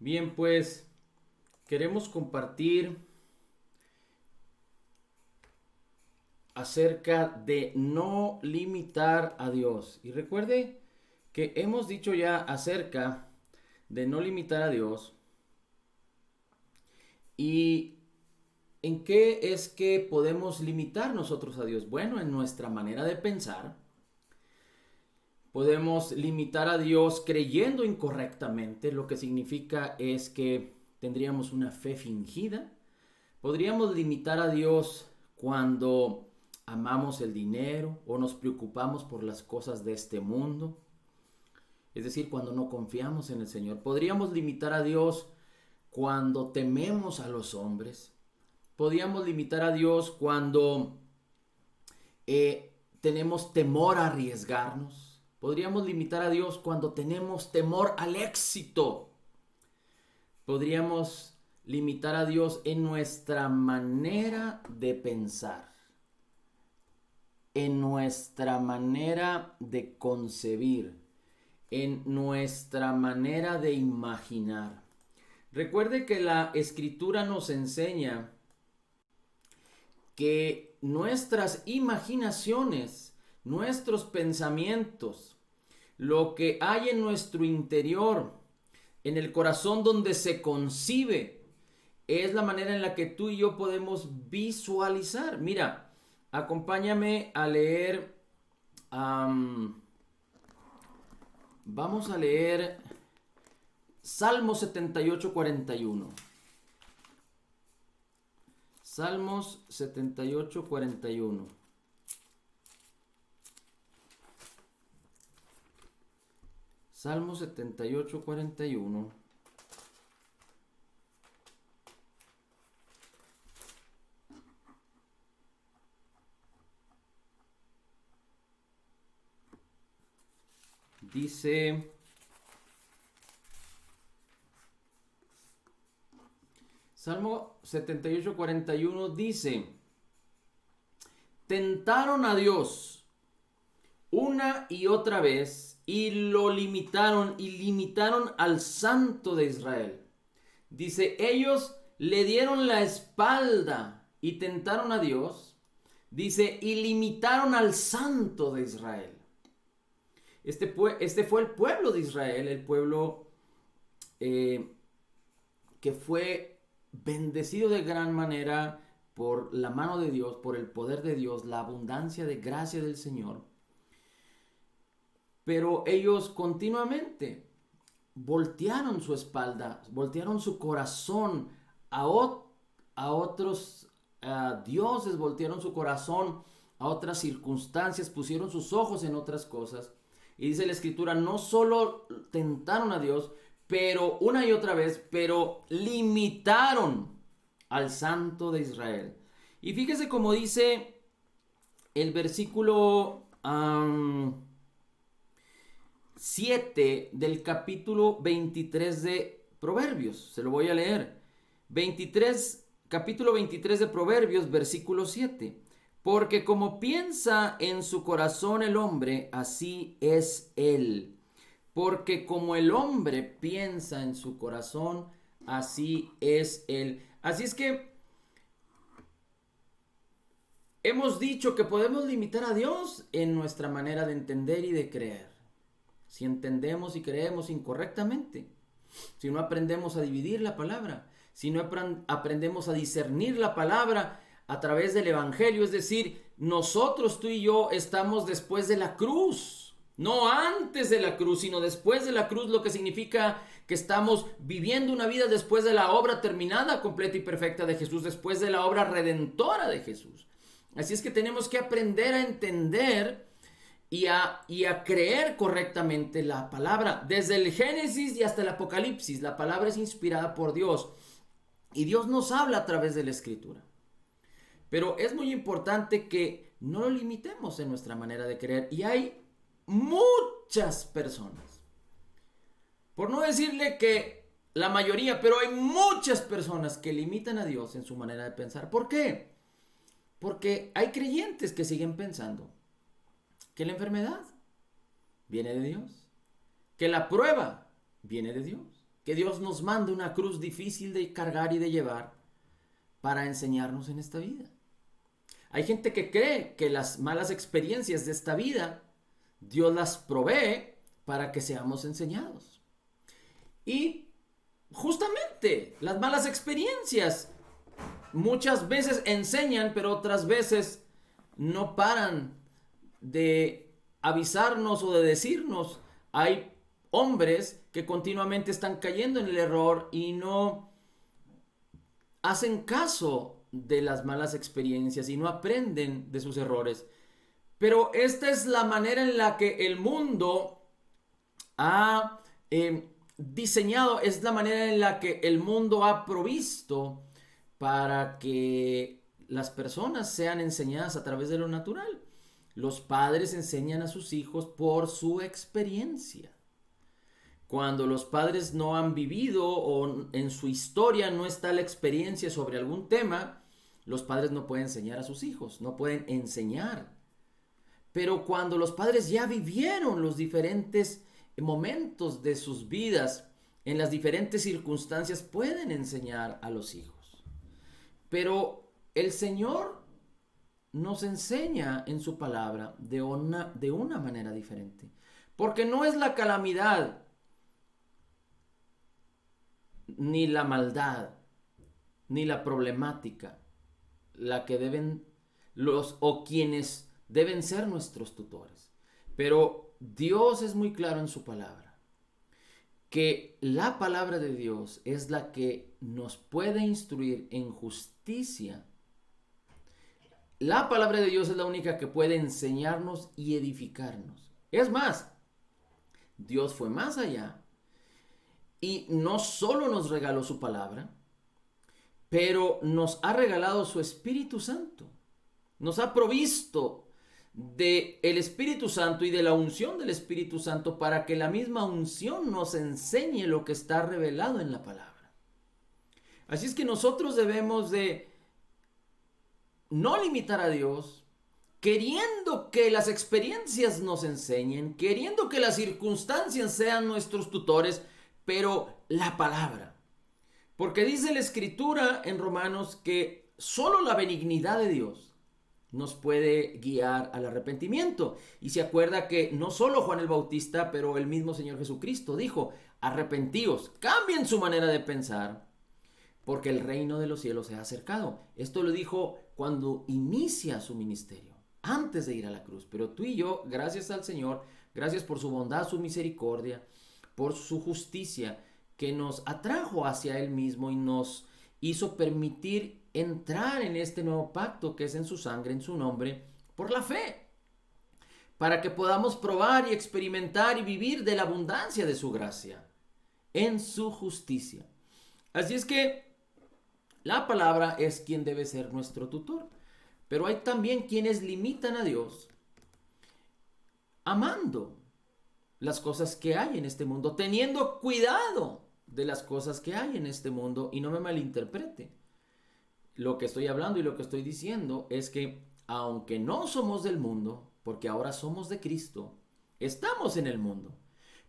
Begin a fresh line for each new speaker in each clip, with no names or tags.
Bien, pues queremos compartir acerca de no limitar a Dios. Y recuerde que hemos dicho ya acerca de no limitar a Dios y en qué es que podemos limitar nosotros a Dios. Bueno, en nuestra manera de pensar. Podemos limitar a Dios creyendo incorrectamente, lo que significa es que tendríamos una fe fingida. Podríamos limitar a Dios cuando amamos el dinero o nos preocupamos por las cosas de este mundo, es decir, cuando no confiamos en el Señor. Podríamos limitar a Dios cuando tememos a los hombres. Podríamos limitar a Dios cuando tenemos temor a arriesgarnos. Podríamos limitar a Dios cuando tenemos temor al éxito. Podríamos limitar a Dios en nuestra manera de pensar, en nuestra manera de concebir, en nuestra manera de imaginar. Recuerde que la Escritura nos enseña que nuestras imaginaciones, nuestros pensamientos, lo que hay en nuestro interior, en el corazón donde se concibe, es la manera en la que tú y yo podemos visualizar. Mira, acompáñame a leer, vamos a leer Salmo 78:41. Salmos 78:41. Salmo 78:41. Dice, Salmo 78:41 dice, tentaron a Dios una y otra vez y lo limitaron y limitaron al Santo de Israel. Dice, ellos le dieron la espalda y tentaron a Dios. Dice, y limitaron al Santo de Israel. Este fue el pueblo de Israel, el pueblo que fue bendecido de gran manera por la mano de Dios, por el poder de Dios, la abundancia de gracia del Señor. Pero ellos continuamente voltearon su espalda, voltearon su corazón a otros dioses, voltearon su corazón a otras circunstancias, pusieron sus ojos en otras cosas. Y dice la Escritura, no solo tentaron a Dios, pero una y otra vez, pero limitaron al Santo de Israel. Y fíjese cómo dice el versículo 7 del capítulo 23 de Proverbios. Se lo voy a leer. Capítulo 23 de Proverbios, versículo 7. Porque como piensa en su corazón el hombre, así es él. Porque como el hombre piensa en su corazón, así es él. Así es que hemos dicho que podemos limitar a Dios en nuestra manera de entender y de creer. Si entendemos y creemos incorrectamente, si no aprendemos a dividir la palabra, si no aprendemos a discernir la palabra a través del Evangelio, es decir, nosotros, tú y yo, estamos después de la cruz, no antes de la cruz, sino después de la cruz, lo que significa que estamos viviendo una vida después de la obra terminada, completa y perfecta de Jesús, después de la obra redentora de Jesús. Así es que tenemos que aprender a entender y a creer correctamente la palabra. Desde el Génesis y hasta el Apocalipsis, la palabra es inspirada por Dios. Y Dios nos habla a través de la Escritura. Pero es muy importante que no lo limitemos en nuestra manera de creer. Y hay muchas personas, por no decirle que la mayoría, pero hay muchas personas que limitan a Dios en su manera de pensar. ¿Por qué? Porque hay creyentes que siguen pensando que la enfermedad viene de Dios, que la prueba viene de Dios, que Dios nos mande una cruz difícil de cargar y de llevar para enseñarnos en esta vida. Hay gente que cree que las malas experiencias de esta vida Dios las provee para que seamos enseñados. Y justamente las malas experiencias muchas veces enseñan, pero otras veces no paran de avisarnos o de decirnos. Hay hombres que continuamente están cayendo en el error y no hacen caso de las malas experiencias y no aprenden de sus errores. Pero esta es la manera en la que el mundo ha diseñado, es la manera en la que el mundo ha provisto para que las personas sean enseñadas a través de lo natural. Los padres enseñan a sus hijos por su experiencia. Cuando los padres no han vivido o en su historia no está la experiencia sobre algún tema, los padres no pueden enseñar a sus hijos, no pueden enseñar. Pero cuando los padres ya vivieron los diferentes momentos de sus vidas, en las diferentes circunstancias, pueden enseñar a los hijos. Pero el Señor nos enseña en su palabra de una manera diferente. Porque no es la calamidad, ni la maldad, ni la problemática, la que deben quienes deben ser nuestros tutores. Pero Dios es muy claro en su palabra, que la palabra de Dios es la que nos puede instruir en justicia. La palabra de Dios es la única que puede enseñarnos y edificarnos. Es más, Dios fue más allá y no solo nos regaló su palabra, pero nos ha regalado su Espíritu Santo. Nos ha provisto del Espíritu Santo y de la unción del Espíritu Santo para que la misma unción nos enseñe lo que está revelado en la palabra. Así es que nosotros debemos de no limitar a Dios, queriendo que las experiencias nos enseñen, queriendo que las circunstancias sean nuestros tutores, pero la palabra. Porque dice la Escritura en Romanos que solo la benignidad de Dios nos puede guiar al arrepentimiento. Y se acuerda que no solo Juan el Bautista, pero el mismo Señor Jesucristo dijo: arrepentíos, cambien su manera de pensar, porque el reino de los cielos se ha acercado. Esto lo dijo cuando inicia su ministerio, antes de ir a la cruz. Pero tú y yo, gracias al Señor, gracias por su bondad, su misericordia, por su justicia, que nos atrajo hacia Él mismo y nos hizo permitir entrar en este nuevo pacto que es en su sangre, en su nombre, por la fe, para que podamos probar y experimentar y vivir de la abundancia de su gracia, en su justicia. Así es que la palabra es quien debe ser nuestro tutor, pero hay también quienes limitan a Dios amando las cosas que hay en este mundo, teniendo cuidado de las cosas que hay en este mundo. Y no me malinterprete, lo que estoy hablando y lo que estoy diciendo es que aunque no somos del mundo, porque ahora somos de Cristo, estamos en el mundo.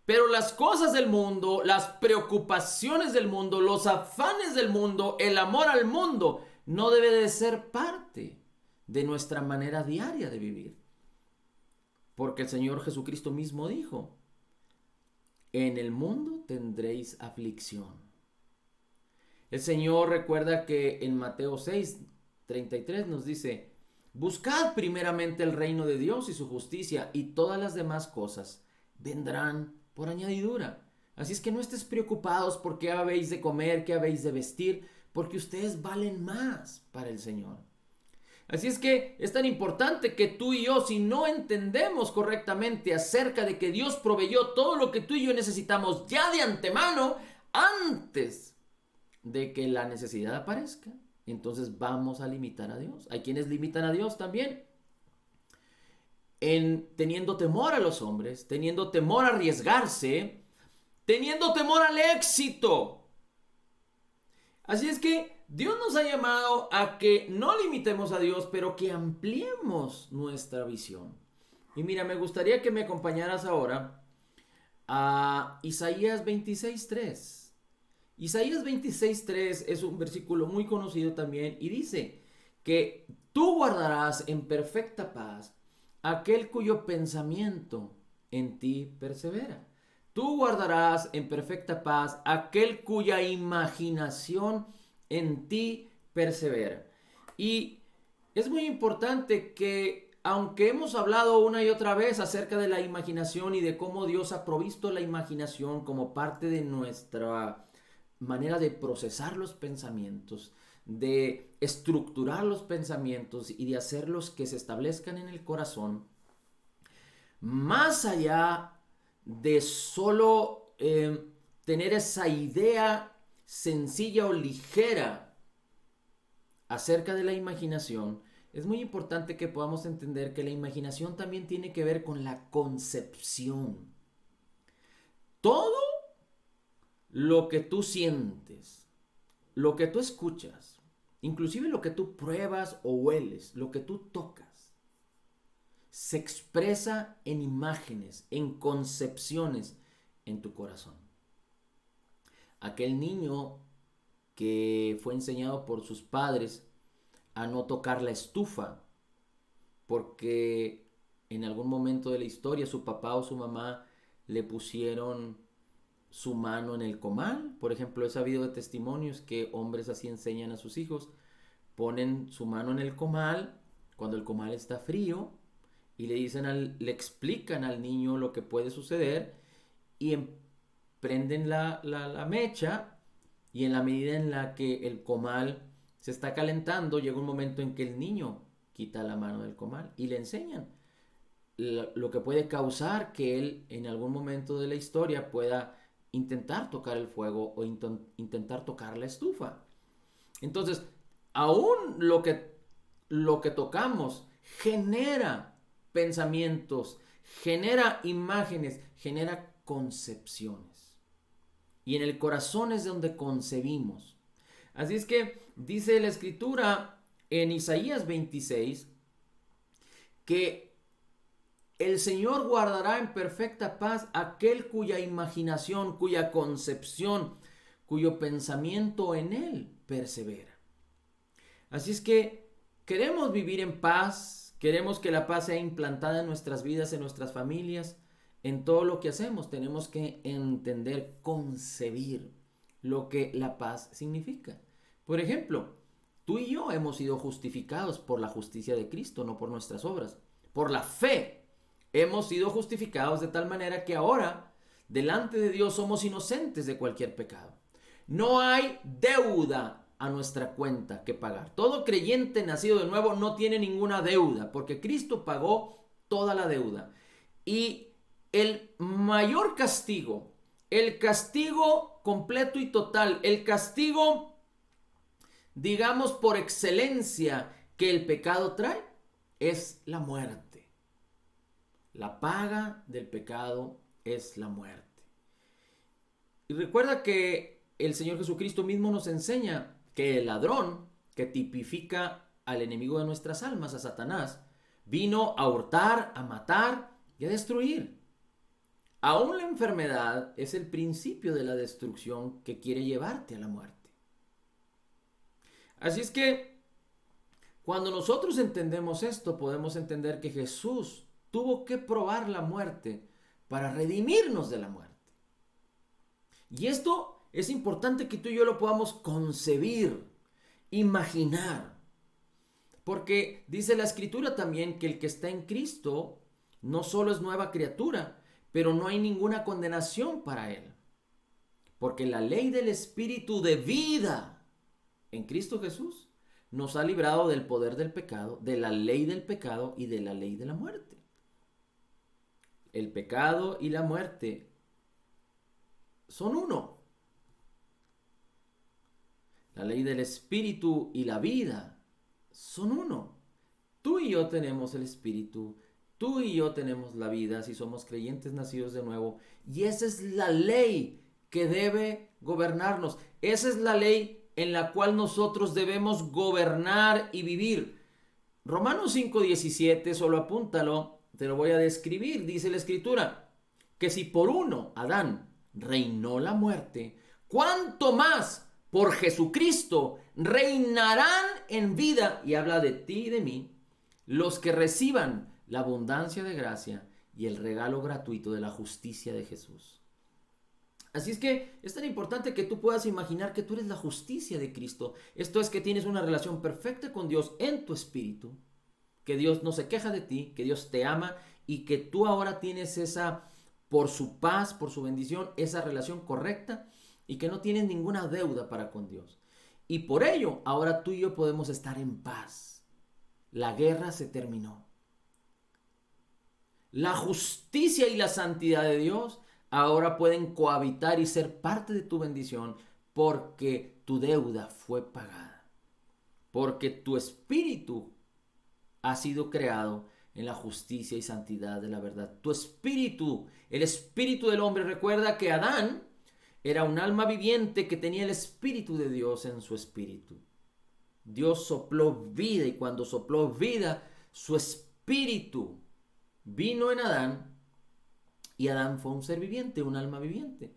Pero las cosas del mundo, las preocupaciones del mundo, los afanes del mundo, el amor al mundo, no debe de ser parte de nuestra manera diaria de vivir. Porque el Señor Jesucristo mismo dijo: en el mundo tendréis aflicción. El Señor recuerda que en Mateo 6:33 nos dice: buscad primeramente el reino de Dios y su justicia, y todas las demás cosas vendrán por añadidura. Así es que no estés preocupados por qué habéis de comer, qué habéis de vestir, porque ustedes valen más para el Señor. Así es que es tan importante que tú y yo, si no entendemos correctamente acerca de que Dios proveyó todo lo que tú y yo necesitamos ya de antemano, antes de que la necesidad aparezca, entonces vamos a limitar a Dios. Hay quienes limitan a Dios también teniendo temor a los hombres, teniendo temor a arriesgarse, teniendo temor al éxito. Así es que Dios nos ha llamado a que no limitemos a Dios, pero que ampliemos nuestra visión. Y mira, me gustaría que me acompañaras ahora a Isaías 26:3. Isaías 26:3 es un versículo muy conocido también y dice que tú guardarás en perfecta paz aquel cuyo pensamiento en ti persevera. Tú guardarás en perfecta paz aquel cuya imaginación en ti persevera. Y es muy importante que, aunque hemos hablado una y otra vez acerca de la imaginación y de cómo Dios ha provisto la imaginación como parte de nuestra manera de procesar los pensamientos, de estructurar los pensamientos y de hacerlos que se establezcan en el corazón, más allá de solo tener esa idea sencilla o ligera acerca de la imaginación, es muy importante que podamos entender que la imaginación también tiene que ver con la concepción. Todo lo que tú sientes, lo que tú escuchas, inclusive lo que tú pruebas o hueles, lo que tú tocas, se expresa en imágenes, en concepciones en tu corazón. Aquel niño que fue enseñado por sus padres a no tocar la estufa porque en algún momento de la historia su papá o su mamá le pusieron su mano en el comal. Por ejemplo, he sabido de testimonios que hombres así enseñan a sus hijos. Ponen su mano en el comal cuando el comal está frío y le explican al niño lo que puede suceder y prenden la mecha, y en la medida en la que el comal se está calentando, llega un momento en que el niño quita la mano del comal y le enseñan lo que puede causar que él en algún momento de la historia pueda intentar tocar el fuego o intentar tocar la estufa. Entonces, aún lo que tocamos genera pensamientos, genera imágenes, genera concepciones. Y en el corazón es donde concebimos. Así es que dice la escritura en Isaías 26 que el Señor guardará en perfecta paz aquel cuya imaginación, cuya concepción, cuyo pensamiento en Él persevera. Así es que queremos vivir en paz, queremos que la paz sea implantada en nuestras vidas, en nuestras familias, en todo lo que hacemos. Tenemos que entender, concebir lo que la paz significa. Por ejemplo, tú y yo hemos sido justificados por la justicia de Cristo, no por nuestras obras. Por la fe hemos sido justificados de tal manera que ahora, delante de Dios, somos inocentes de cualquier pecado. No hay deuda a nuestra cuenta que pagar. Todo creyente nacido de nuevo no tiene ninguna deuda, porque Cristo pagó toda la deuda. Y el mayor castigo, el castigo completo y total, el castigo, digamos, por excelencia que el pecado trae, es la muerte. La paga del pecado es la muerte. Y recuerda que el Señor Jesucristo mismo nos enseña que el ladrón, que tipifica al enemigo de nuestras almas, a Satanás, vino a hurtar, a matar y a destruir. Aún la enfermedad es el principio de la destrucción que quiere llevarte a la muerte. Así es que cuando nosotros entendemos esto, podemos entender que Jesús tuvo que probar la muerte para redimirnos de la muerte. Y esto es importante que tú y yo lo podamos concebir, imaginar. Porque dice la Escritura también que el que está en Cristo no solo es nueva criatura, pero no hay ninguna condenación para él. Porque la ley del Espíritu de vida en Cristo Jesús nos ha librado del poder del pecado, de la ley del pecado y de la ley de la muerte. El pecado y la muerte son uno. La ley del Espíritu y la vida son uno. Tú y yo tenemos el Espíritu, tú y yo tenemos la vida si somos creyentes nacidos de nuevo. Y esa es la ley que debe gobernarnos. Esa es la ley en la cual nosotros debemos gobernar y vivir. Romanos 5:17, solo apúntalo, te lo voy a describir. Dice la Escritura que si por uno, Adán, reinó la muerte, cuánto más por Jesucristo reinarán en vida, y habla de ti y de mí, los que reciban la abundancia de gracia y el regalo gratuito de la justicia de Jesús. Así es que es tan importante que tú puedas imaginar que tú eres la justicia de Cristo. Esto es, que tienes una relación perfecta con Dios en tu espíritu, que Dios no se queja de ti, que Dios te ama y que tú ahora tienes esa, por su paz, por su bendición, esa relación correcta y que no tienes ninguna deuda para con Dios. Y por ello, ahora tú y yo podemos estar en paz. La guerra se terminó. La justicia y la santidad de Dios ahora pueden cohabitar y ser parte de tu bendición, porque tu deuda fue pagada. Porque tu espíritu ha sido creado en la justicia y santidad de la verdad. Tu espíritu, el espíritu del hombre, recuerda que Adán era un alma viviente que tenía el espíritu de Dios en su espíritu. Dios sopló vida, y cuando sopló vida, su espíritu vino en Adán, y Adán fue un ser viviente, un alma viviente.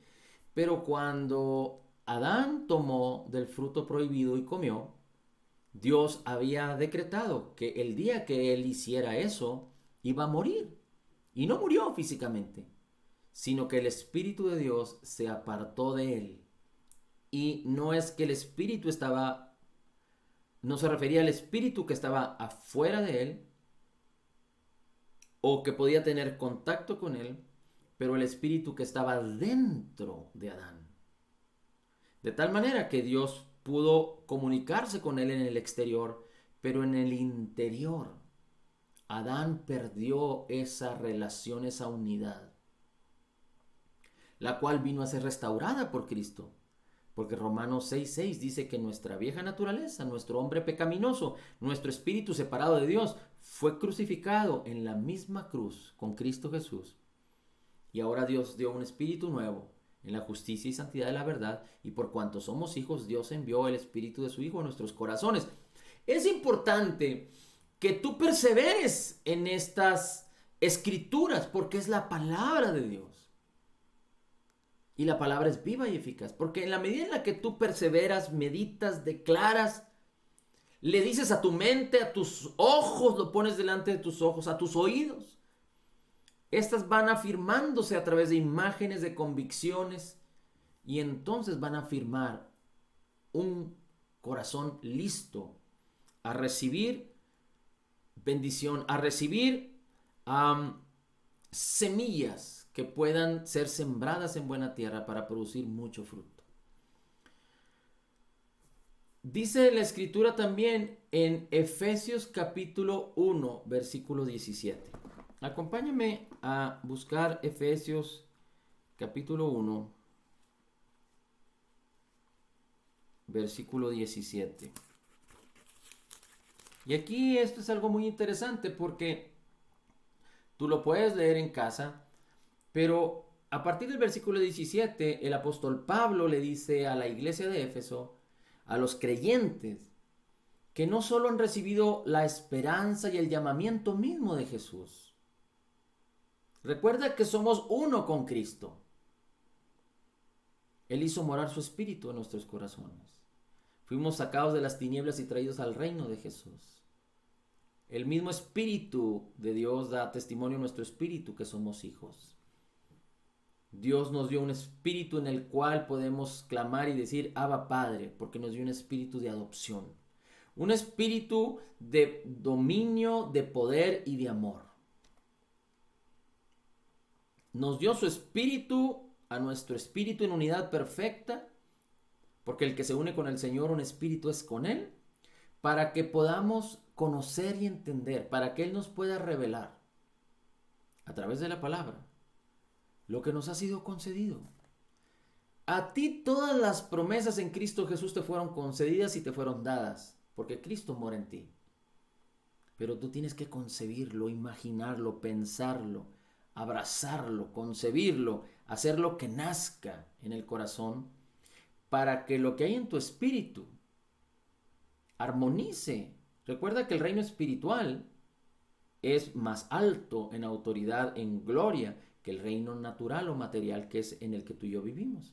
Pero cuando Adán tomó del fruto prohibido y comió, Dios había decretado que el día que él hiciera eso, iba a morir. Y no murió físicamente, sino que el Espíritu de Dios se apartó de él. Y no es que el Espíritu estaba, no se refería al Espíritu que estaba afuera de él, o que podía tener contacto con él, pero el Espíritu que estaba dentro de Adán. De tal manera que Dios pudo comunicarse con él en el exterior, pero en el interior Adán perdió esa relación, esa unidad, la cual vino a ser restaurada por Cristo. Porque Romanos 6:6 dice que nuestra vieja naturaleza, nuestro hombre pecaminoso, nuestro espíritu separado de Dios, fue crucificado en la misma cruz con Cristo Jesús. Y ahora Dios dio un espíritu nuevo en la justicia y santidad de la verdad, y por cuanto somos hijos, Dios envió el espíritu de su Hijo a nuestros corazones. Es importante que tú perseveres en estas escrituras, porque es la palabra de Dios. Y la palabra es viva y eficaz, porque en la medida en la que tú perseveras, meditas, declaras, le dices a tu mente, a tus ojos, lo pones delante de tus ojos, a tus oídos, estas van afirmándose a través de imágenes, de convicciones, y entonces van a afirmar un corazón listo a recibir bendición, a recibir semillas que puedan ser sembradas en buena tierra para producir mucho fruto. Dice la escritura también en Efesios capítulo 1, versículo 17. Acompáñame a buscar Efesios capítulo 1, versículo 17. Y aquí esto es algo muy interesante, porque tú lo puedes leer en casa, pero a partir del versículo 17, el apóstol Pablo le dice a la iglesia de Éfeso, a los creyentes, que no solo han recibido la esperanza y el llamamiento mismo de Jesús. Recuerda que somos uno con Cristo. Él hizo morar su espíritu en nuestros corazones. Fuimos sacados de las tinieblas y traídos al reino de Jesús. El mismo espíritu de Dios da testimonio a nuestro espíritu que somos hijos. Dios nos dio un espíritu en el cual podemos clamar y decir Abba Padre, porque nos dio un espíritu de adopción. Un espíritu de dominio, de poder y de amor. Nos dio su espíritu a nuestro espíritu en unidad perfecta, porque el que se une con el Señor, un espíritu es con Él, para que podamos conocer y entender, para que Él nos pueda revelar a través de la palabra lo que nos ha sido concedido. A ti todas las promesas en Cristo Jesús te fueron concedidas y te fueron dadas, porque Cristo mora en ti. Pero tú tienes que concebirlo, imaginarlo, pensarlo, abrazarlo, concebirlo, hacerlo que nazca en el corazón, para que lo que hay en tu espíritu armonice. Recuerda que el reino espiritual es más alto en autoridad, en gloria, que el reino natural o material que es en el que tú y yo vivimos.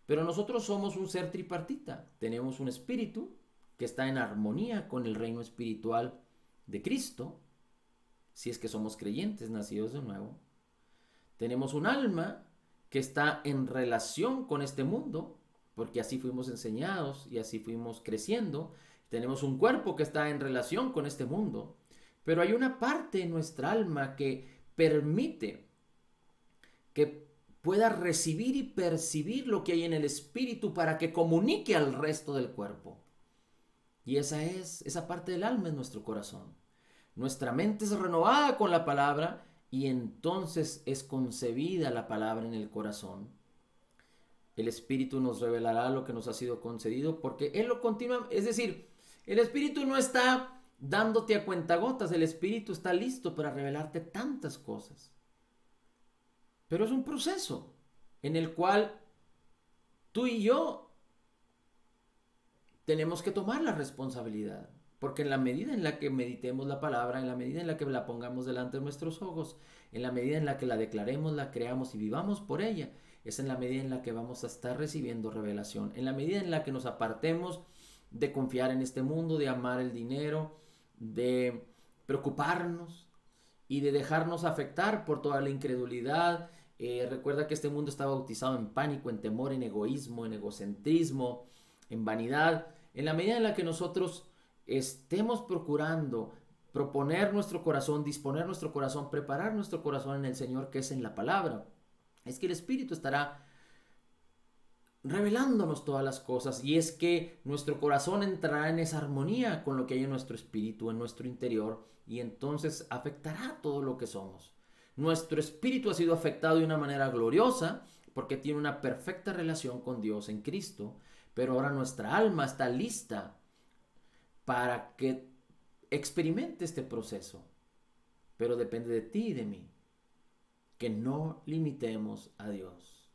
Pero nosotros somos un ser tripartita. Tenemos un espíritu que está en armonía con el reino espiritual de Cristo, si es que somos creyentes nacidos de nuevo. Tenemos un alma que está en relación con este mundo, porque así fuimos enseñados y así fuimos creciendo. Tenemos un cuerpo que está en relación con este mundo, pero hay una parte en nuestra alma que permite que pueda recibir y percibir lo que hay en el espíritu para que comunique al resto del cuerpo. Y esa parte del alma es nuestro corazón. Nuestra mente es renovada con la palabra y entonces es concebida la palabra en el corazón. El Espíritu nos revelará lo que nos ha sido concedido porque Él lo continúa. Es decir, el Espíritu no está dándote a cuentagotas, el Espíritu está listo para revelarte tantas cosas. Pero es un proceso en el cual tú y yo tenemos que tomar la responsabilidad. Porque en la medida en la que meditemos la palabra, en la medida en la que la pongamos delante de nuestros ojos, en la medida en la que la declaremos, la creamos y vivamos por ella, es en la medida en la que vamos a estar recibiendo revelación. En la medida en la que nos apartemos de confiar en este mundo, de amar el dinero, de preocuparnos y de dejarnos afectar por toda la incredulidad. Recuerda que este mundo está bautizado en pánico, en temor, en egoísmo, en egocentrismo, en vanidad. En la medida en la que nosotros estemos procurando proponer nuestro corazón, disponer nuestro corazón, preparar nuestro corazón en el Señor, que es en la palabra, es que el Espíritu estará revelándonos todas las cosas, y es que nuestro corazón entrará en esa armonía con lo que hay en nuestro espíritu, en nuestro interior, y entonces afectará todo lo que somos. Nuestro espíritu ha sido afectado de una manera gloriosa porque tiene una perfecta relación con Dios en Cristo, pero ahora nuestra alma está lista para que experimente este proceso. Pero depende de ti y de mí que no limitemos a Dios.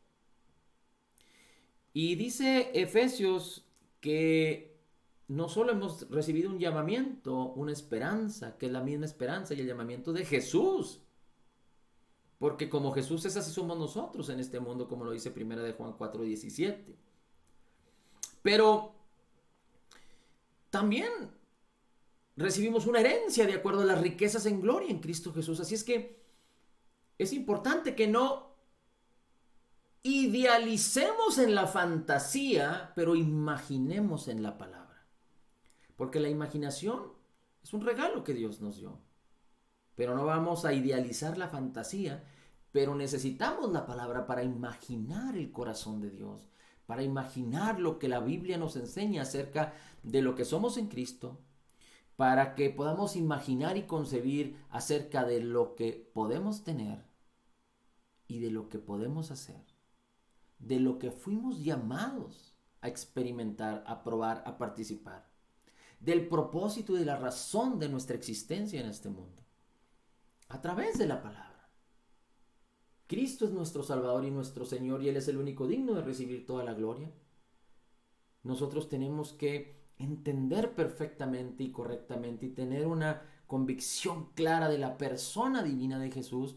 Y dice Efesios que no solo hemos recibido un llamamiento, una esperanza, que es la misma esperanza y el llamamiento de Jesús. Porque como Jesús es, así somos nosotros en este mundo, como lo dice 1 de Juan 4:17. Pero también recibimos una herencia de acuerdo a las riquezas en gloria en Cristo Jesús. Así es que es importante que no idealicemos en la fantasía, pero imaginemos en la palabra. Porque la imaginación es un regalo que Dios nos dio. Pero no vamos a idealizar la fantasía, pero necesitamos la palabra para imaginar el corazón de Dios, para imaginar lo que la Biblia nos enseña acerca de lo que somos en Cristo, para que podamos imaginar y concebir acerca de lo que podemos tener y de lo que podemos hacer, de lo que fuimos llamados a experimentar, a probar, a participar, del propósito y de la razón de nuestra existencia en este mundo, a través de la palabra. Cristo es nuestro Salvador y nuestro Señor, y Él es el único digno de recibir toda la gloria. Nosotros tenemos que entender perfectamente y correctamente y tener una convicción clara de la persona divina de Jesús,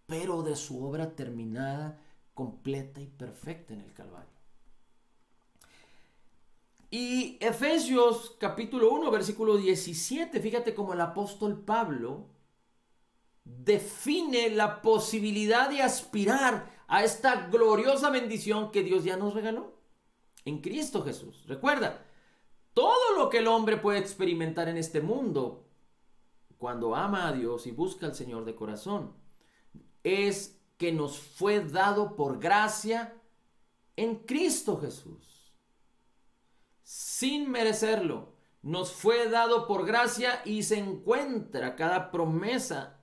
pero de su obra terminada, completa y perfecta en el Calvario. Y Efesios capítulo 1, versículo 17, fíjate cómo el apóstol Pablo define la posibilidad de aspirar a esta gloriosa bendición que Dios ya nos regaló en Cristo Jesús. Recuerda, todo lo que el hombre puede experimentar en este mundo cuando ama a Dios y busca al Señor de corazón es que nos fue dado por gracia en Cristo Jesús. Sin merecerlo, nos fue dado por gracia y se encuentra cada promesa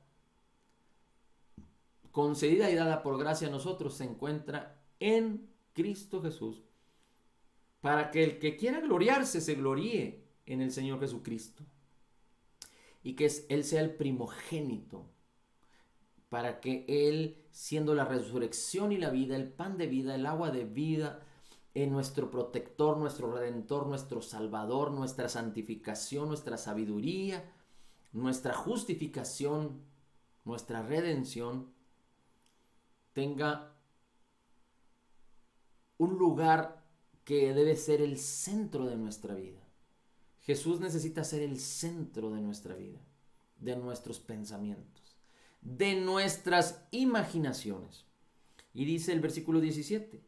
concedida y dada por gracia a nosotros, se encuentra en Cristo Jesús, para que el que quiera gloriarse se gloríe en el Señor Jesucristo, y que Él sea el primogénito, para que Él, siendo la resurrección y la vida, el pan de vida, el agua de vida, nuestro protector, nuestro redentor, nuestro salvador, nuestra santificación, nuestra sabiduría, nuestra justificación, nuestra redención, tenga un lugar que debe ser el centro de nuestra vida. Jesús necesita ser el centro de nuestra vida, de nuestros pensamientos, de nuestras imaginaciones. Y dice el versículo 17.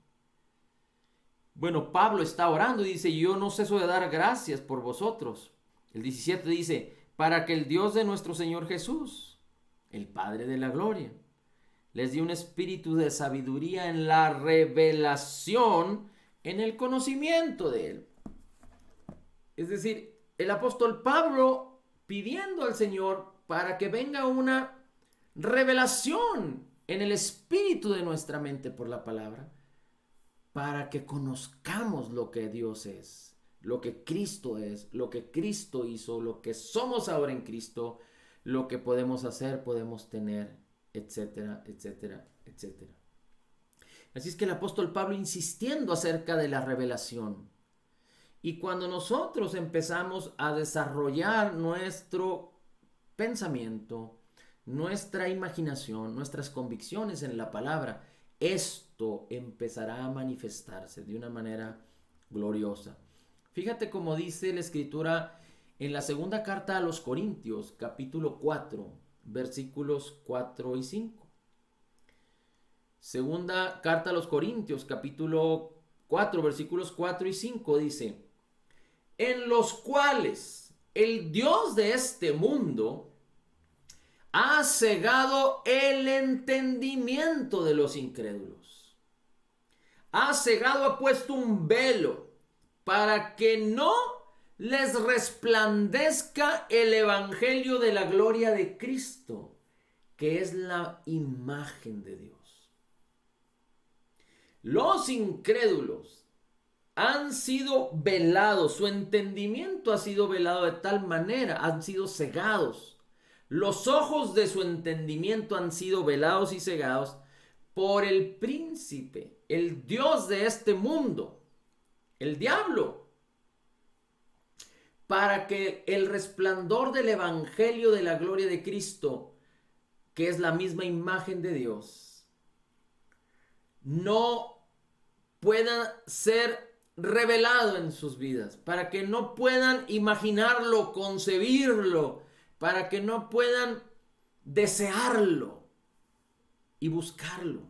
Bueno, Pablo está orando y dice, yo no ceso de dar gracias por vosotros. El 17 dice, para que el Dios de nuestro Señor Jesús, el Padre de la gloria, les dio un espíritu de sabiduría en la revelación, en el conocimiento de Él. Es decir, el apóstol Pablo pidiendo al Señor para que venga una revelación en el espíritu de nuestra mente por la palabra, para que conozcamos lo que Dios es, lo que Cristo es, lo que Cristo hizo, lo que somos ahora en Cristo, lo que podemos hacer, podemos tener, etcétera, etcétera, etcétera. Así es que el apóstol Pablo insistiendo acerca de la revelación. Y cuando nosotros empezamos a desarrollar nuestro pensamiento, nuestra imaginación, nuestras convicciones en la palabra, esto empezará a manifestarse de una manera gloriosa. Fíjate cómo dice la Escritura en la segunda carta a los Corintios, capítulo 4, versículos 4 y 5. Segunda carta a los Corintios, capítulo 4, versículos 4 y 5 dice, en los cuales el Dios de este mundo ha cegado el entendimiento de los incrédulos. Ha cegado, ha puesto un velo para que no les resplandezca el evangelio de la gloria de Cristo, que es la imagen de Dios. Los incrédulos han sido velados, su entendimiento ha sido velado de tal manera, han sido cegados. Los ojos de su entendimiento han sido velados y cegados por el príncipe, el Dios de este mundo, el diablo, para que el resplandor del evangelio de la gloria de Cristo, que es la misma imagen de Dios, no pueda ser revelado en sus vidas, para que no puedan imaginarlo, concebirlo, para que no puedan desearlo y buscarlo.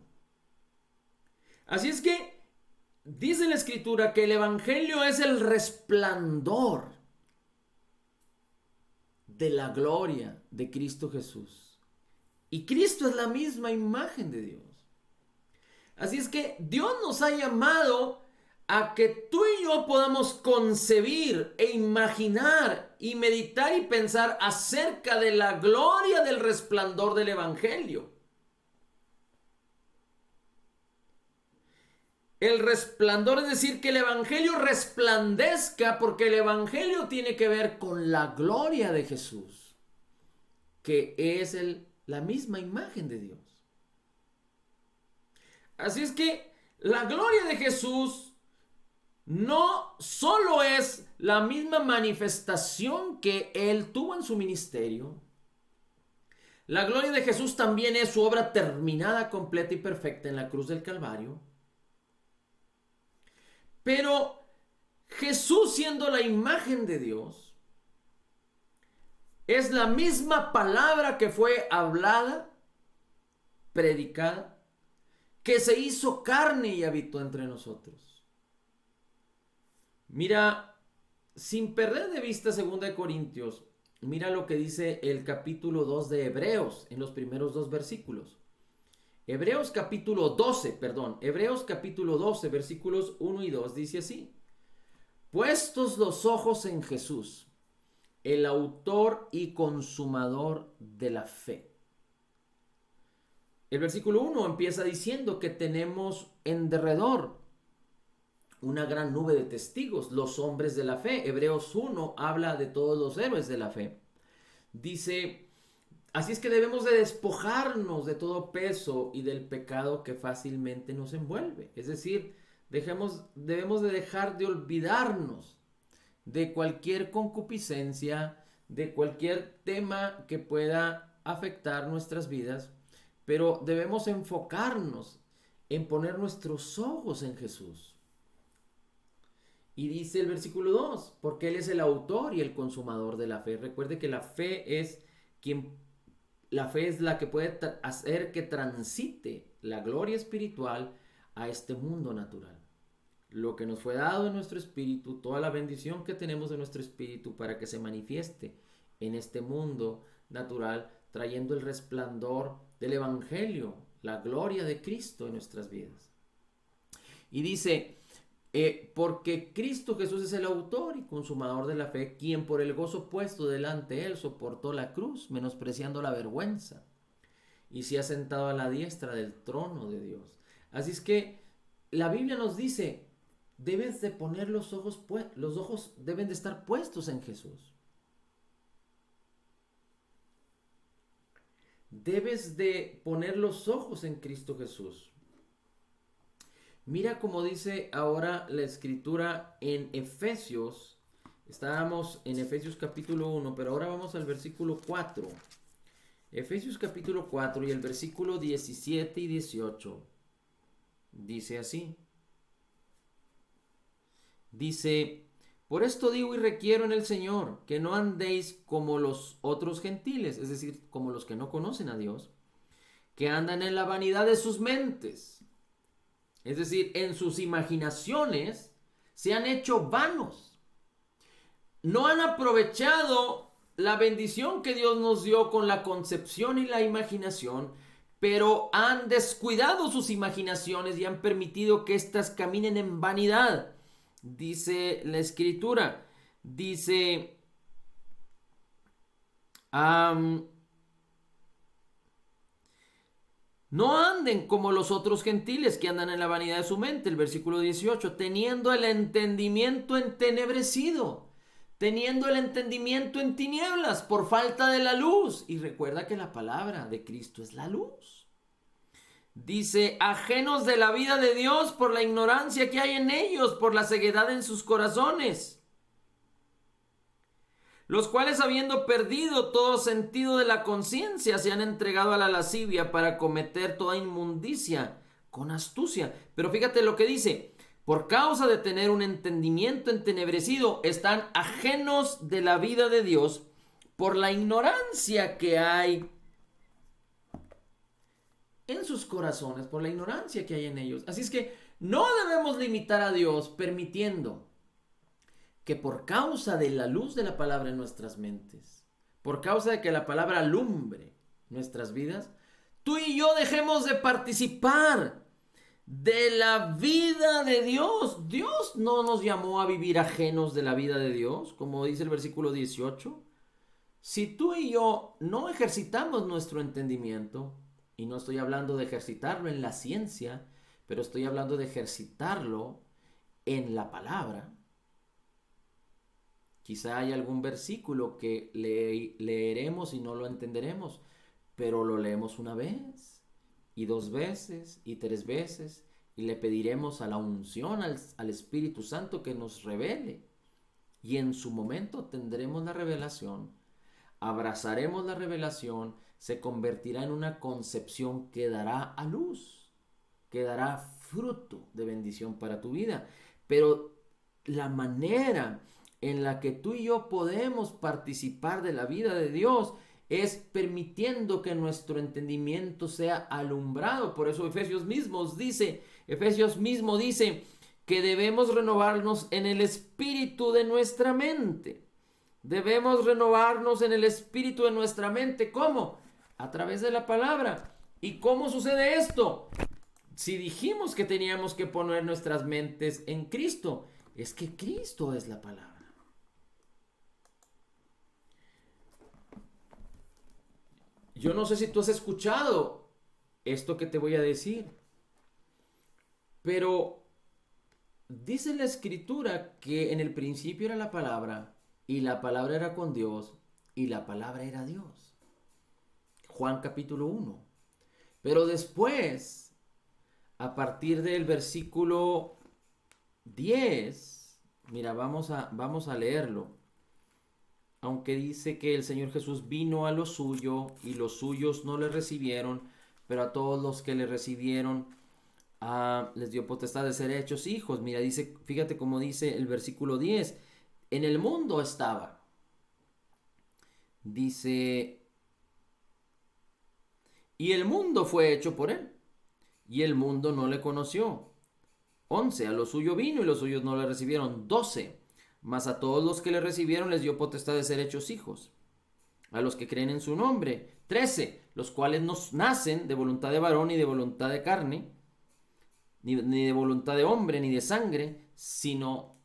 Así es que dice la Escritura que el evangelio es el resplandor de la gloria de Cristo Jesús. Y Cristo es la misma imagen de Dios. Así es que Dios nos ha llamado a que tú y yo podamos concebir e imaginar y meditar y pensar acerca de la gloria del resplandor del evangelio. El resplandor es decir, que el evangelio resplandezca, porque el evangelio tiene que ver con la gloria de Jesús, que es la misma imagen de Dios. Así es que la gloria de Jesús no solo es la misma manifestación que Él tuvo en su ministerio. La gloria de Jesús también es su obra terminada, completa y perfecta en la cruz del Calvario. Pero Jesús, siendo la imagen de Dios, es la misma palabra que fue hablada, predicada, que se hizo carne y habitó entre nosotros. Mira, sin perder de vista 2 Corintios, mira lo que dice el capítulo 2 de Hebreos en los primeros dos versículos. Hebreos capítulo 12, versículos 1 y 2 dice así: puestos los ojos en Jesús, el autor y consumador de la fe. El versículo 1 empieza diciendo que tenemos en derredor una gran nube de testigos, los hombres de la fe. Hebreos 1 habla de todos los héroes de la fe. Dice, así es que debemos de despojarnos de todo peso y del pecado que fácilmente nos envuelve. Es decir, debemos de dejar de olvidarnos de cualquier concupiscencia, de cualquier tema que pueda afectar nuestras vidas, pero debemos enfocarnos en poner nuestros ojos en Jesús. Y dice el versículo 2, porque Él es el autor y el consumador de la fe. Recuerde que la fe es la que puede hacer que transite la gloria espiritual a este mundo natural. Lo que nos fue dado en nuestro espíritu, toda la bendición que tenemos de nuestro espíritu para que se manifieste en este mundo natural, trayendo el resplandor del Evangelio, la gloria de Cristo en nuestras vidas. Y dice, porque Cristo Jesús es el autor y consumador de la fe, quien por el gozo puesto delante de él soportó la cruz, menospreciando la vergüenza, y se ha sentado a la diestra del trono de Dios. Así es que la Biblia nos dice, debes de poner los ojos deben de estar puestos en Jesús. Debes de poner los ojos en Cristo Jesús. Mira cómo dice ahora la escritura en Efesios. Estábamos en Efesios capítulo 1, pero ahora vamos al versículo 4. Efesios capítulo 4 y el versículo 17 y 18. Dice así. Dice, por esto digo y requiero en el Señor, que no andéis como los otros gentiles, es decir, como los que no conocen a Dios, que andan en la vanidad de sus mentes. Es decir, en sus imaginaciones se han hecho vanos. No han aprovechado la bendición que Dios nos dio con la concepción y la imaginación, pero han descuidado sus imaginaciones y han permitido que éstas caminen en vanidad. Dice la escritura, dice, no anden como los otros gentiles que andan en la vanidad de su mente, el versículo 18, teniendo el entendimiento entenebrecido, teniendo el entendimiento en tinieblas por falta de la luz. Y recuerda que la palabra de Cristo es la luz. Dice, ajenos de la vida de Dios por la ignorancia que hay en ellos, por la ceguedad en sus corazones, los cuales, habiendo perdido todo sentido de la conciencia, se han entregado a la lascivia para cometer toda inmundicia con astucia. Pero fíjate lo que dice, por causa de tener un entendimiento entenebrecido, están ajenos de la vida de Dios por la ignorancia que hay en sus corazones, por la ignorancia que hay en ellos. Así es que no debemos limitar a Dios permitiendo que por causa de la luz de la palabra en nuestras mentes, por causa de que la palabra alumbre nuestras vidas, tú y yo dejemos de participar de la vida de Dios. Dios no nos llamó a vivir ajenos de la vida de Dios, como dice el versículo 18. Si tú y yo no ejercitamos nuestro entendimiento, y no estoy hablando de ejercitarlo en la ciencia, pero estoy hablando de ejercitarlo en la palabra. Quizá hay algún versículo que leeremos y no lo entenderemos, pero lo leemos una vez, y 2 veces, y 3 veces, y le pediremos a la unción, al Espíritu Santo que nos revele. Y en su momento tendremos la revelación, abrazaremos la revelación, se convertirá en una concepción que dará a luz, que dará fruto de bendición para tu vida. Pero la manera en la que tú y yo podemos participar de la vida de Dios es permitiendo que nuestro entendimiento sea alumbrado. Por eso Efesios mismo dice que debemos renovarnos en el espíritu de nuestra mente. Debemos renovarnos en el espíritu de nuestra mente. ¿Cómo? A través de la palabra. ¿Y cómo sucede esto? Si dijimos que teníamos que poner nuestras mentes en Cristo, es que Cristo es la palabra. Yo no sé si tú has escuchado esto que te voy a decir, pero dice la escritura que en el principio era la palabra, y la palabra era con Dios, y la palabra era Dios. Juan capítulo 1. Pero después, a partir del versículo 10, mira, vamos a leerlo. Aunque dice que el Señor Jesús vino a lo suyo y los suyos no le recibieron, pero a todos los que le recibieron les dio potestad de ser hechos hijos. Mira, dice, fíjate cómo dice el versículo 10. En el mundo estaba. Dice, y el mundo fue hecho por él, y el mundo no le conoció. 11, a lo suyo vino y los suyos no le recibieron. 12, mas a todos los que le recibieron les dio potestad de ser hechos hijos, a los que creen en su nombre. 13, los cuales no nacen de voluntad de varón ni de voluntad de carne, ni de voluntad de hombre, ni de sangre, sino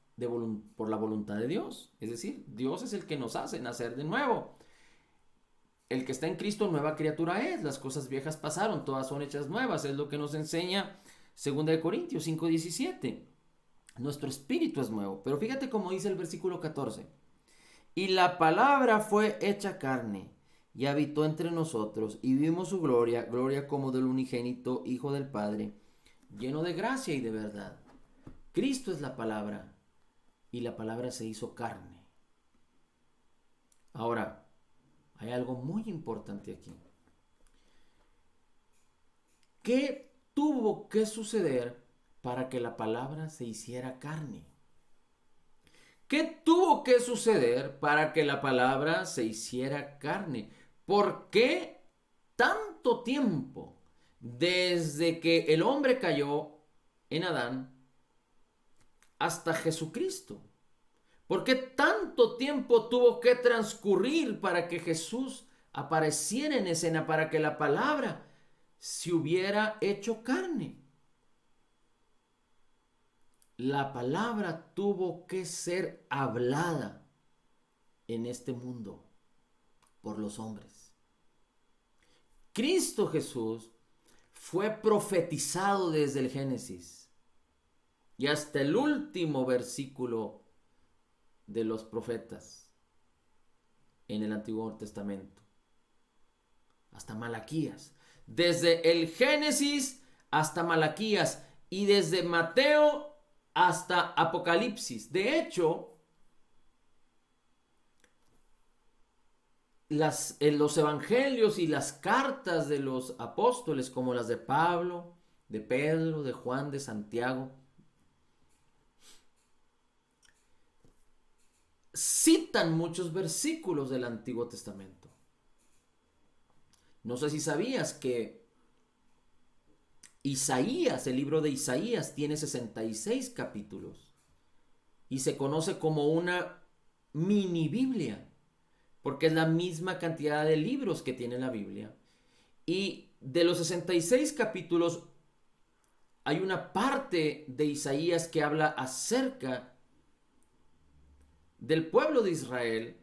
por la voluntad de Dios. Es decir, Dios es el que nos hace nacer de nuevo. El que está en Cristo, nueva criatura es. Las cosas viejas pasaron, todas son hechas nuevas. Es lo que nos enseña 2 Corintios 5:17. Nuestro espíritu es nuevo. Pero fíjate cómo dice el versículo 14. Y la palabra fue hecha carne y habitó entre nosotros, y vimos su gloria, gloria como del unigénito Hijo del Padre, lleno de gracia y de verdad. Cristo es la palabra, y la palabra se hizo carne. Ahora, hay algo muy importante aquí. ¿Qué tuvo que suceder para que la palabra se hiciera carne? ¿Qué tuvo que suceder para que la palabra se hiciera carne? ¿Por qué tanto tiempo desde que el hombre cayó en Adán hasta Jesucristo? ¿Por qué tanto tiempo tuvo que transcurrir para que Jesús apareciera en escena, para que la palabra se hubiera hecho carne? La palabra tuvo que ser hablada en este mundo por los hombres. Cristo Jesús fue profetizado desde el Génesis y hasta el último versículo de los profetas en el Antiguo Testamento, hasta Malaquías. Desde el Génesis hasta Malaquías y desde Mateo hasta Apocalipsis. De hecho, los evangelios y las cartas de los apóstoles, como las de Pablo, de Pedro, de Juan, de Santiago, citan muchos versículos del Antiguo Testamento. No sé si sabías que Isaías, el libro de Isaías, tiene 66 capítulos y se conoce como una mini Biblia, porque es la misma cantidad de libros que tiene la Biblia. Y de los 66 capítulos, hay una parte de Isaías que habla acerca del pueblo de Israel,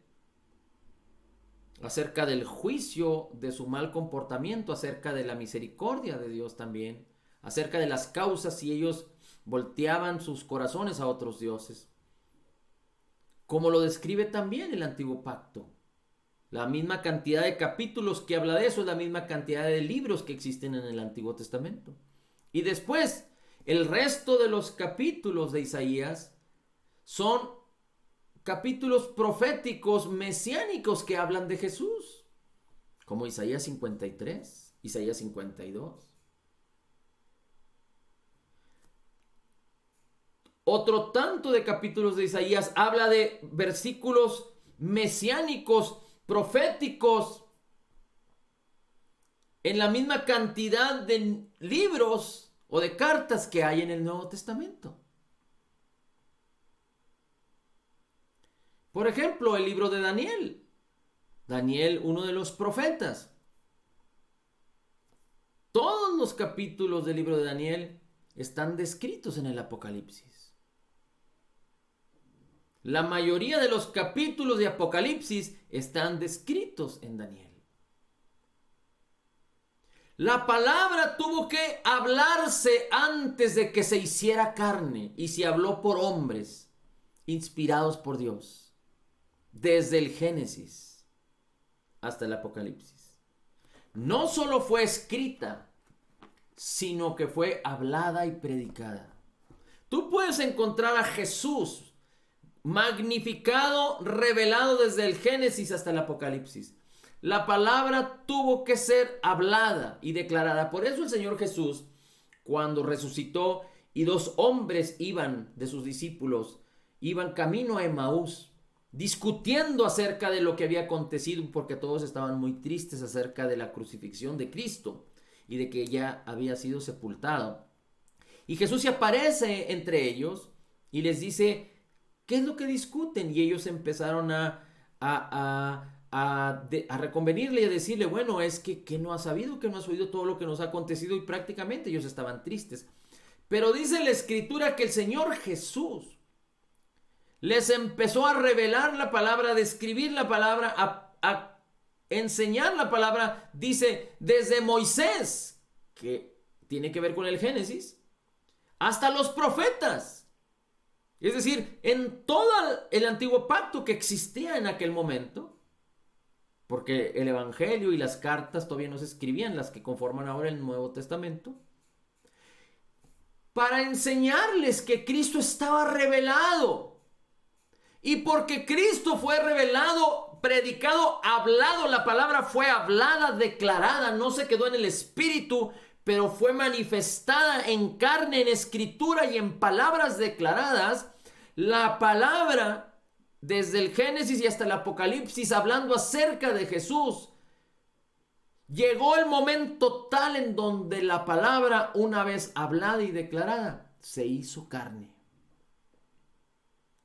acerca del juicio de su mal comportamiento, acerca de la misericordia de Dios también, acerca de las causas si ellos volteaban sus corazones a otros dioses, como lo describe también el Antiguo Pacto. La misma cantidad de capítulos que habla de eso es la misma cantidad de libros que existen en el Antiguo Testamento. Y después, el resto de los capítulos de Isaías son capítulos proféticos mesiánicos que hablan de Jesús, como Isaías 53, Isaías 52. Otro tanto de capítulos de Isaías habla de versículos mesiánicos, proféticos, en la misma cantidad de libros o de cartas que hay en el Nuevo Testamento. Por ejemplo, el libro de Daniel. Daniel, uno de los profetas. Todos los capítulos del libro de Daniel están descritos en el Apocalipsis. La mayoría de los capítulos de Apocalipsis están descritos en Daniel. La palabra tuvo que hablarse antes de que se hiciera carne y se habló por hombres inspirados por Dios, desde el Génesis hasta el Apocalipsis. No solo fue escrita, sino que fue hablada y predicada. Tú puedes encontrar a Jesús magnificado, revelado desde el Génesis hasta el Apocalipsis. La palabra tuvo que ser hablada y declarada. Por eso el Señor Jesús, cuando resucitó y dos hombres iban de sus discípulos, iban camino a Emaús, discutiendo acerca de lo que había acontecido, porque todos estaban muy tristes acerca de la crucifixión de Cristo y de que ya había sido sepultado. Y Jesús se aparece entre ellos y les dice, ¿qué es lo que discuten? Y ellos empezaron a reconvenirle y a decirle, bueno, es que no has sabido, que no has oído todo lo que nos ha acontecido, y prácticamente ellos estaban tristes. Pero dice la Escritura que el Señor Jesús les empezó a revelar la palabra, a describir la palabra, a enseñar la palabra. Dice, desde Moisés, que tiene que ver con el Génesis, hasta los profetas. Es decir, en todo el antiguo pacto que existía en aquel momento, porque el Evangelio y las cartas todavía no se escribían, las que conforman ahora el Nuevo Testamento, para enseñarles que Cristo estaba revelado. Y porque Cristo fue revelado, predicado, hablado, la palabra fue hablada, declarada, no se quedó en el espíritu, pero fue manifestada en carne, en escritura y en palabras declaradas. La palabra, desde el Génesis y hasta el Apocalipsis, hablando acerca de Jesús, llegó el momento tal en donde la palabra, una vez hablada y declarada, se hizo carne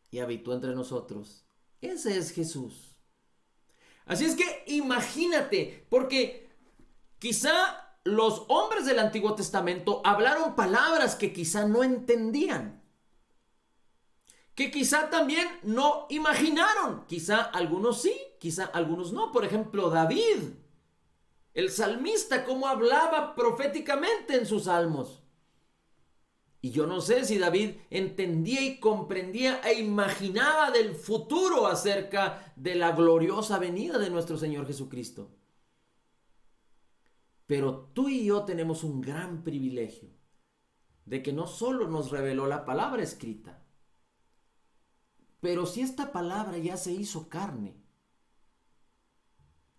y habitó entre nosotros. Ese es Jesús. Así es que imagínate, porque quizá los hombres del Antiguo Testamento hablaron palabras que quizá no entendían, que quizá también no imaginaron. Quizá algunos sí, quizá algunos no. Por ejemplo, David, el salmista, cómo hablaba proféticamente en sus salmos. Y yo no sé si David entendía y comprendía e imaginaba del futuro acerca de la gloriosa venida de nuestro Señor Jesucristo. Pero tú y yo tenemos un gran privilegio de que no solo nos reveló la palabra escrita, pero si esta palabra ya se hizo carne.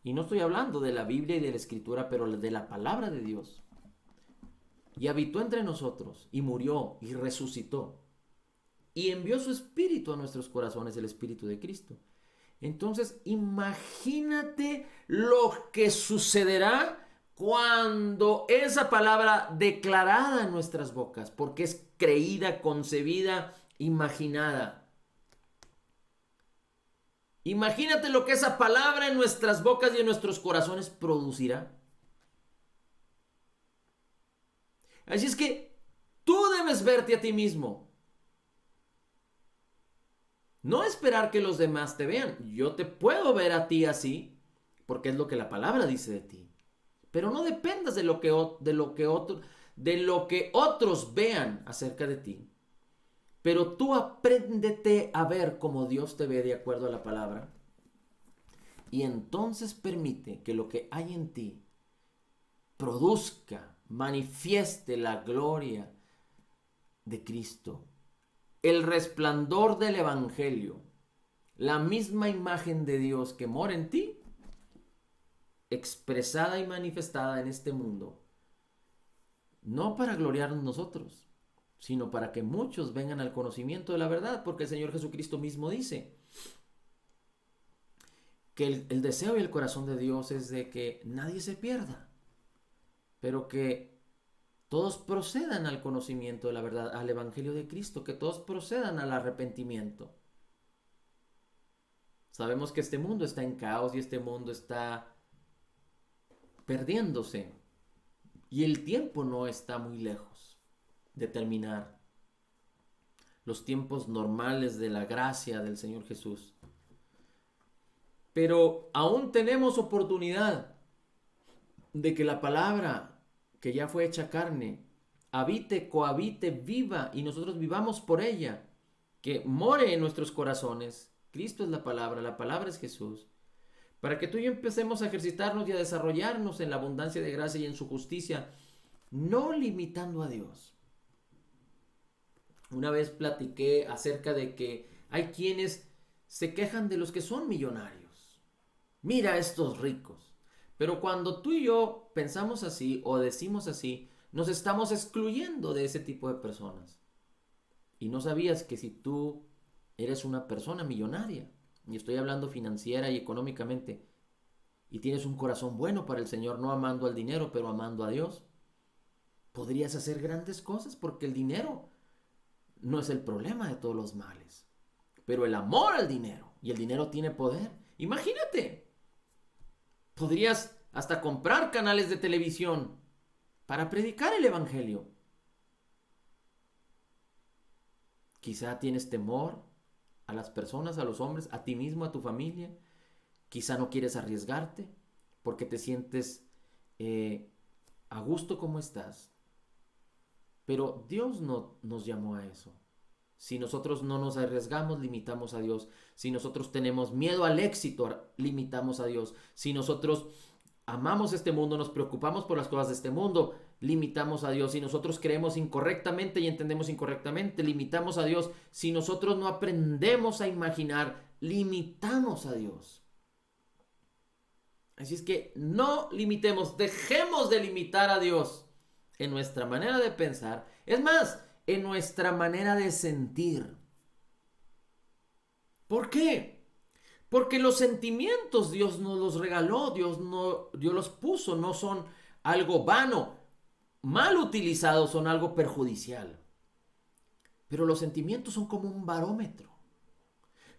Y no estoy hablando de la Biblia y de la Escritura, pero de la palabra de Dios. Y habitó entre nosotros, y murió, y resucitó. Y envió su Espíritu a nuestros corazones, el Espíritu de Cristo. Entonces, imagínate lo que sucederá cuando esa palabra declarada en nuestras bocas, porque es creída, concebida, imaginada. Imagínate lo que esa palabra en nuestras bocas y en nuestros corazones producirá. Así es que tú debes verte a ti mismo. No esperar que los demás te vean. Yo te puedo ver a ti así, porque es lo que la palabra dice de ti. Pero no dependas de lo que otros vean acerca de ti. Pero tú apréndete a ver como Dios te ve de acuerdo a la palabra. Y entonces permite que lo que hay en ti produzca, manifieste la gloria de Cristo. El resplandor del Evangelio. La misma imagen de Dios que mora en ti, expresada y manifestada en este mundo. No para gloriarnos nosotros, sino para que muchos vengan al conocimiento de la verdad, porque el Señor Jesucristo mismo dice que el deseo y el corazón de Dios es de que nadie se pierda, pero que todos procedan al conocimiento de la verdad, al Evangelio de Cristo, que todos procedan al arrepentimiento. Sabemos que este mundo está en caos y este mundo está perdiéndose, y el tiempo no está muy lejos de terminar. Los tiempos normales de la gracia del Señor Jesús. Pero aún tenemos oportunidad de que la palabra que ya fue hecha carne habite, cohabite, viva, y nosotros vivamos por ella, que more en nuestros corazones. Cristo es la palabra es Jesús. Para que tú y yo empecemos a ejercitarnos y a desarrollarnos en la abundancia de gracia y en su justicia, no limitando a Dios. Una vez platiqué acerca de que hay quienes se quejan de los que son millonarios. Mira estos ricos. Pero cuando tú y yo pensamos así o decimos así, nos estamos excluyendo de ese tipo de personas. Y no sabías que si tú eres una persona millonaria, y estoy hablando financiera y económicamente, y tienes un corazón bueno para el Señor, no amando al dinero, pero amando a Dios, podrías hacer grandes cosas porque el dinero no es el problema de todos los males, pero el amor al dinero, y el dinero tiene poder. Imagínate, podrías hasta comprar canales de televisión para predicar el evangelio. Quizá tienes temor a las personas, a los hombres, a ti mismo, a tu familia. Quizá no quieres arriesgarte porque te sientes a gusto como estás. Pero Dios no nos llamó a eso. Si nosotros no nos arriesgamos, limitamos a Dios. Si nosotros tenemos miedo al éxito, limitamos a Dios. Si nosotros amamos este mundo, nos preocupamos por las cosas de este mundo, limitamos a Dios. Si nosotros creemos incorrectamente y entendemos incorrectamente, limitamos a Dios. Si nosotros no aprendemos a imaginar, limitamos a Dios. Así es que no limitemos, dejemos de limitar a Dios en nuestra manera de pensar. Es más, en nuestra manera de sentir. ¿Por qué? Porque los sentimientos Dios nos los regaló, Dios los puso, no son algo vano. Mal utilizados son algo perjudicial. Pero los sentimientos son como un barómetro.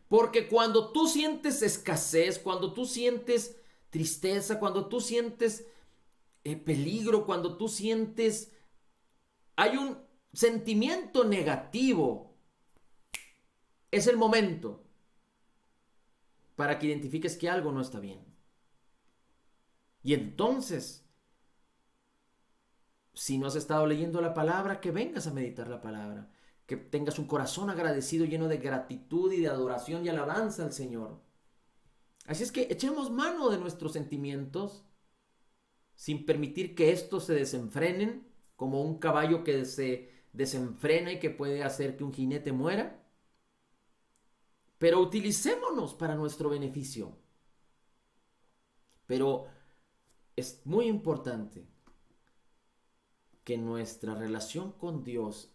Porque cuando tú sientes escasez, cuando tú sientes tristeza, cuando tú sientes peligro, cuando tú sientes hay un sentimiento negativo, es el momento para que identifiques que algo no está bien. Y entonces, si no has estado leyendo la palabra, que vengas a meditar la palabra, que tengas un corazón agradecido, lleno de gratitud y de adoración y alabanza al Señor. Así es que echemos mano de nuestros sentimientos sin permitir que estos se desenfrenen como un caballo que se desenfrena y que puede hacer que un jinete muera. Pero utilicémonos para nuestro beneficio. Pero es muy importante que nuestra relación con Dios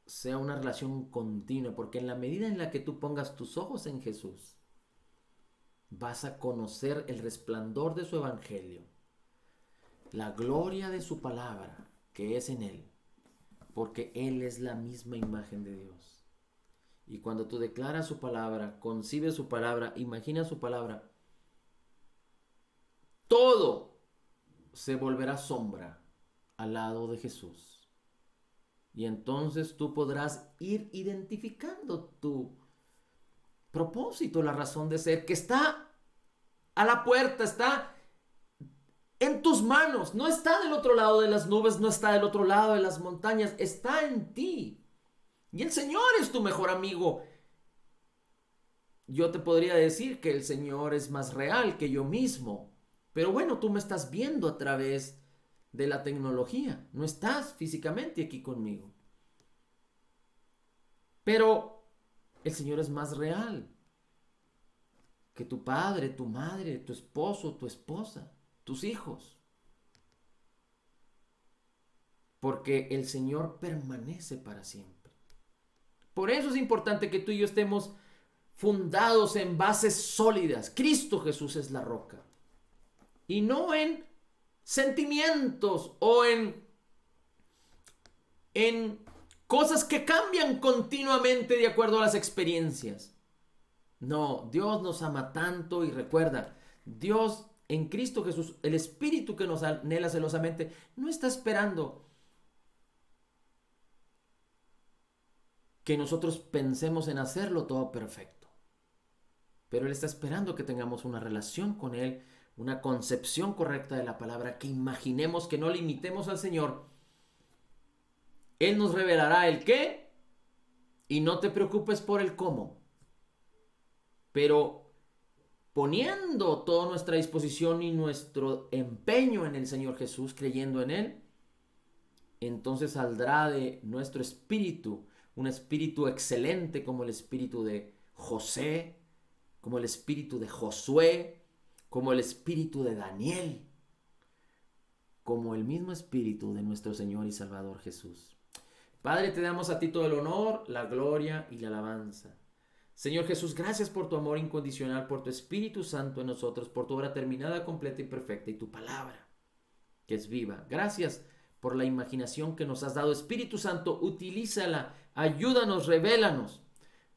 sea una relación continua, porque en la medida en la que tú pongas tus ojos en Jesús, vas a conocer el resplandor de su evangelio, la gloria de su palabra que es en Él, porque Él es la misma imagen de Dios. Y cuando tú declaras su palabra, concibes su palabra, imaginas su palabra, todo se volverá sombra al lado de Jesús. Y entonces tú podrás ir identificando tu propósito, la razón de ser, que está a la puerta, está en tus manos, no está del otro lado de las nubes, no está del otro lado de las montañas, está en ti. Y el Señor es tu mejor amigo. Yo te podría decir que el Señor es más real que yo mismo. Pero bueno, tú me estás viendo a través de la tecnología. No estás físicamente aquí conmigo. Pero el Señor es más real que tu padre, tu madre, tu esposo, tu esposa, tus hijos. Porque el Señor permanece para siempre. Por eso es importante que tú y yo estemos fundados en bases sólidas. Cristo Jesús es la roca. Y no en sentimientos o en cosas que cambian continuamente de acuerdo a las experiencias. No, Dios nos ama tanto y recuerda, Dios en Cristo Jesús, el Espíritu que nos anhela celosamente, no está esperando que nosotros pensemos en hacerlo todo perfecto. Pero Él está esperando que tengamos una relación con Él, una concepción correcta de la palabra, que imaginemos, que no limitemos al Señor. Él nos revelará el qué y no te preocupes por el cómo. Pero poniendo toda nuestra disposición y nuestro empeño en el Señor Jesús, creyendo en Él, entonces saldrá de nuestro espíritu un espíritu excelente como el espíritu de José, como el espíritu de Josué, como el espíritu de Daniel. como el mismo Espíritu de nuestro Señor y Salvador Jesús. Padre, te damos a ti todo el honor, la gloria y la alabanza. Señor Jesús, gracias por tu amor incondicional, por tu Espíritu Santo en nosotros, por tu obra terminada, completa y perfecta, y tu palabra, que es viva. Gracias por la imaginación que nos has dado. Espíritu Santo, utilízala, ayúdanos, revélanos,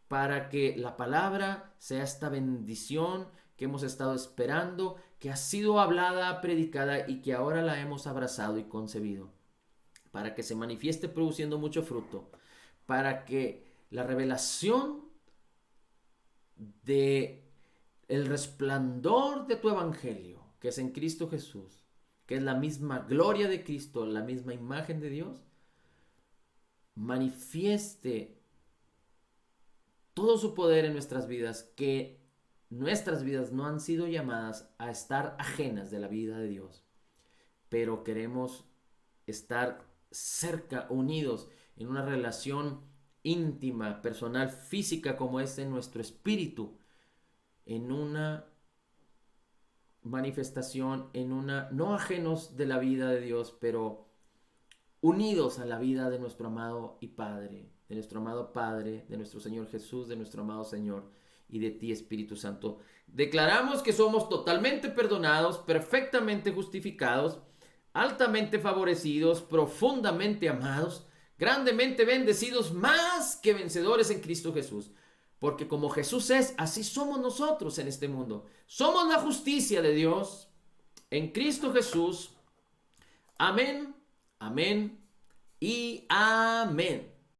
para que la palabra sea esta bendición que hemos estado esperando, que ha sido hablada, predicada y que ahora la hemos abrazado y concebido, para que se manifieste produciendo mucho fruto, para que la revelación de el resplandor de tu evangelio, que es en Cristo Jesús, que es la misma gloria de Cristo, la misma imagen de Dios, manifieste todo su poder en nuestras vidas, que nuestras vidas no han sido llamadas a estar ajenas de la vida de Dios, pero queremos estar cerca, unidos en una relación íntima, personal, física, como es en nuestro espíritu, en una manifestación, no ajenos de la vida de Dios, pero unidos a la vida de nuestro amado y Padre, de nuestro amado Padre, de nuestro Señor Jesús, de nuestro amado Señor y de ti, Espíritu Santo. Declaramos que somos totalmente perdonados, perfectamente justificados, altamente favorecidos, profundamente amados, grandemente bendecidos, más que vencedores en Cristo Jesús. Porque como Jesús es, así somos nosotros en este mundo. Somos la justicia de Dios en Cristo Jesús. Amén, amén y amén.